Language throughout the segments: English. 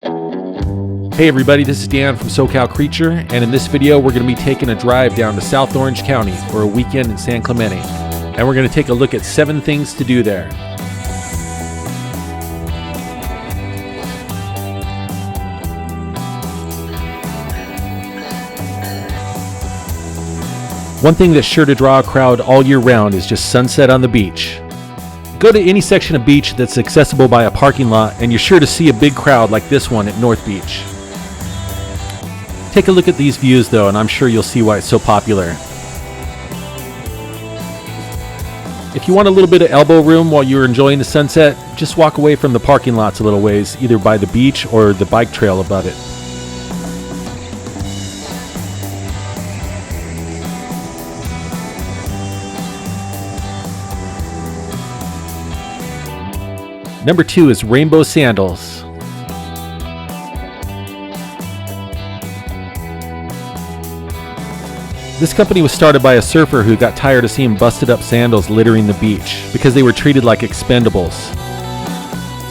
Hey everybody, this is Dan from SoCal Creature, and in this video we're going to be taking a drive down to South Orange County for a weekend in San Clemente. And we're going to take a look at 7 things to do there. One thing that's sure to draw a crowd all year round is just sunset on the beach. Go to any section of beach that's accessible by a parking lot and you're sure to see a big crowd like this one at North Beach. Take a look at these views though, and I'm sure you'll see why it's so popular. If you want a little bit of elbow room while you're enjoying the sunset, just walk away from the parking lots a little ways, either by the beach or the bike trail above it. Number 2 is Rainbow Sandals. This company was started by a surfer who got tired of seeing busted up sandals littering the beach because they were treated like expendables.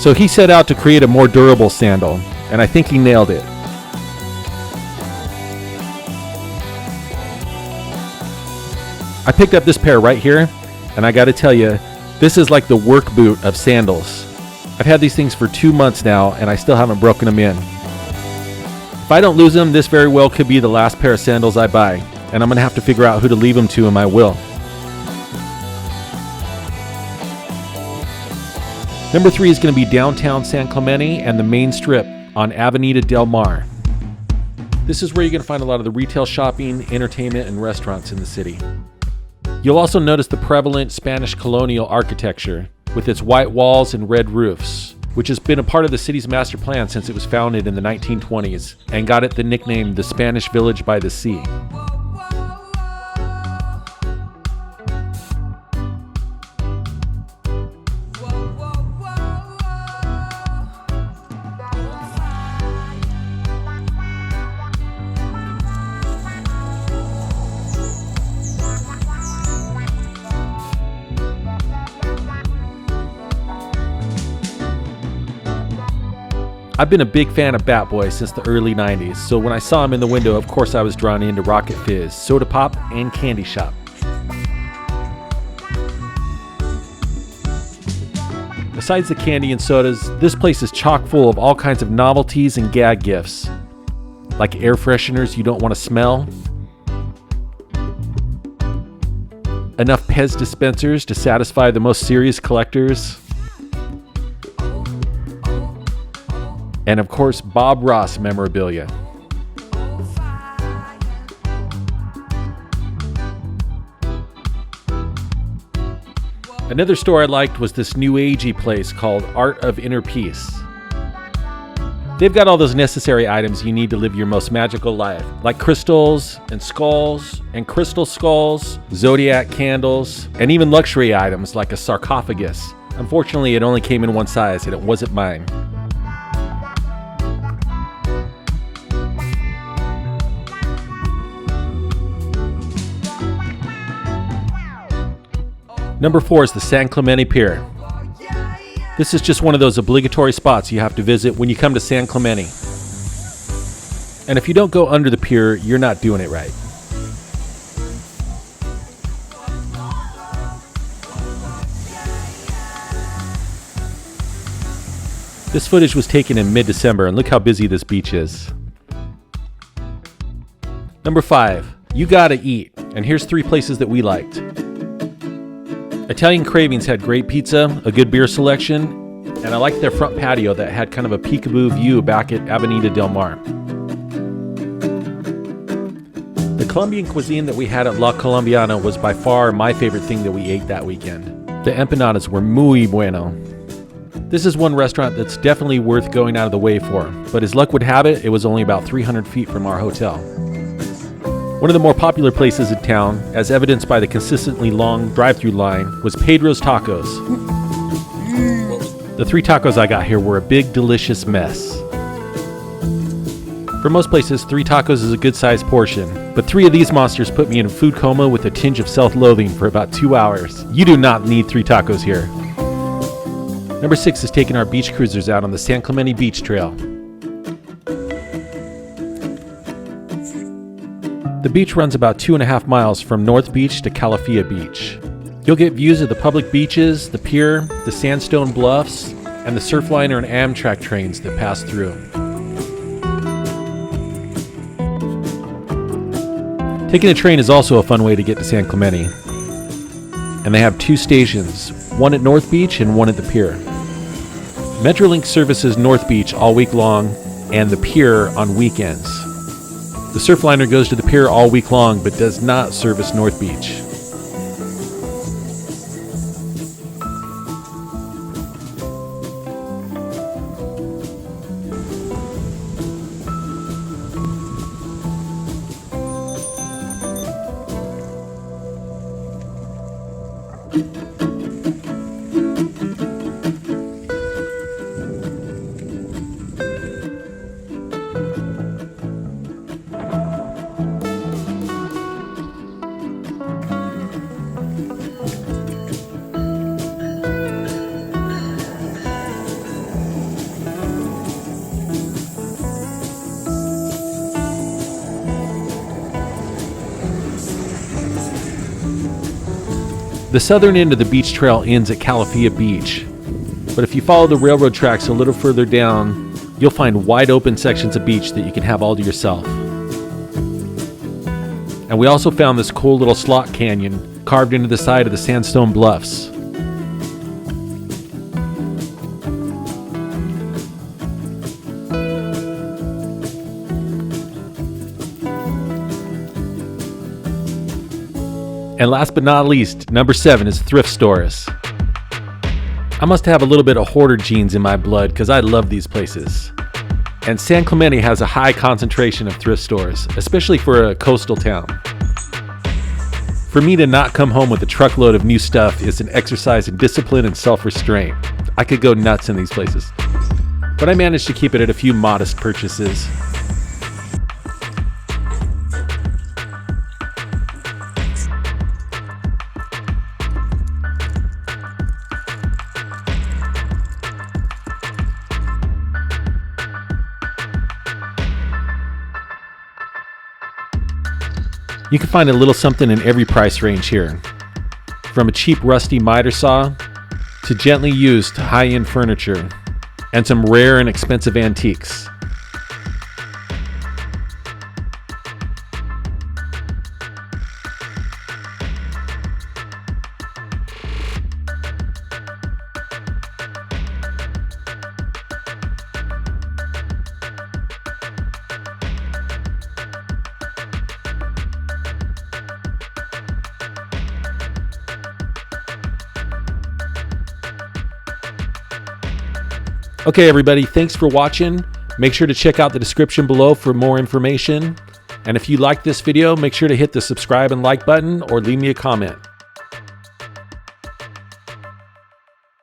So he set out to create a more durable sandal, and I think he nailed it. I picked up this pair right here, and I gotta tell you, this is like the work boot of sandals. I've had these things for 2 months now, and I still haven't broken them in. If I don't lose them, this very well could be the last pair of sandals I buy, and I'm going to have to figure out who to leave them to in my will. Number 3 is going to be downtown San Clemente and the main strip on Avenida Del Mar. This is where you're going to find a lot of the retail shopping, entertainment, and restaurants in the city. You'll also notice the prevalent Spanish colonial architecture, with its white walls and red roofs, which has been a part of the city's master plan since it was founded in the 1920s and got it the nickname the Spanish Village by the Sea. I've been a big fan of Bat Boy since the early 90s, so when I saw him in the window, of course I was drawn into Rocket Fizz, Soda Pop, and Candy Shop. Besides the candy and sodas, this place is chock full of all kinds of novelties and gag gifts, like air fresheners you don't want to smell, enough Pez dispensers to satisfy the most serious collectors, and of course, Bob Ross memorabilia. Another store I liked was this new agey place called Art of Inner Peace. They've got all those necessary items you need to live your most magical life, like crystals and skulls and crystal skulls, zodiac candles, and even luxury items like a sarcophagus. Unfortunately, it only came in one size and it wasn't mine. Number 4 is the San Clemente Pier. This is just one of those obligatory spots you have to visit when you come to San Clemente. And if you don't go under the pier, you're not doing it right. This footage was taken in mid-December, and look how busy this beach is. Number 5, you gotta eat, and here's 3 places that we liked. Italian Cravings had great pizza, a good beer selection, and I liked their front patio that had kind of a peekaboo view back at Avenida Del Mar. The Colombian cuisine that we had at La Colombiana was by far my favorite thing that we ate that weekend. The empanadas were muy bueno. This is one restaurant that's definitely worth going out of the way for, but as luck would have it, it was only about 300 feet from our hotel. One of the more popular places in town, as evidenced by the consistently long drive-through line, was Pedro's Tacos. The 3 tacos I got here were a big, delicious mess. For most places, 3 tacos is a good-sized portion, but 3 of these monsters put me in a food coma with a tinge of self-loathing for about 2 hours. You do not need 3 tacos here. Number 6 is taking our beach cruisers out on the San Clemente Beach Trail. The beach runs about 2.5 miles from North Beach to Calafia Beach. You'll get views of the public beaches, the pier, the sandstone bluffs, and the Surfliner and Amtrak trains that pass through. Taking a train is also a fun way to get to San Clemente. And they have 2 stations, one at North Beach and one at the pier. MetroLink services North Beach all week long and the pier on weekends. The Surfliner goes to the pier all week long but does not service North Beach. The southern end of the beach trail ends at Calafia Beach, but if you follow the railroad tracks a little further down, you'll find wide open sections of beach that you can have all to yourself. And we also found this cool little slot canyon carved into the side of the sandstone bluffs. And last but not least, number 7 is thrift stores. I must have a little bit of hoarder genes in my blood because I love these places. And San Clemente has a high concentration of thrift stores, especially for a coastal town. For me to not come home with a truckload of new stuff is an exercise in discipline and self-restraint. I could go nuts in these places. But I managed to keep it at a few modest purchases. You can find a little something in every price range here, from a cheap rusty miter saw to gently used high-end furniture and some rare and expensive antiques. Okay, everybody, thanks for watching. Make sure to check out the description below for more information. And if you like this video, make sure to hit the subscribe and like button or leave me a comment.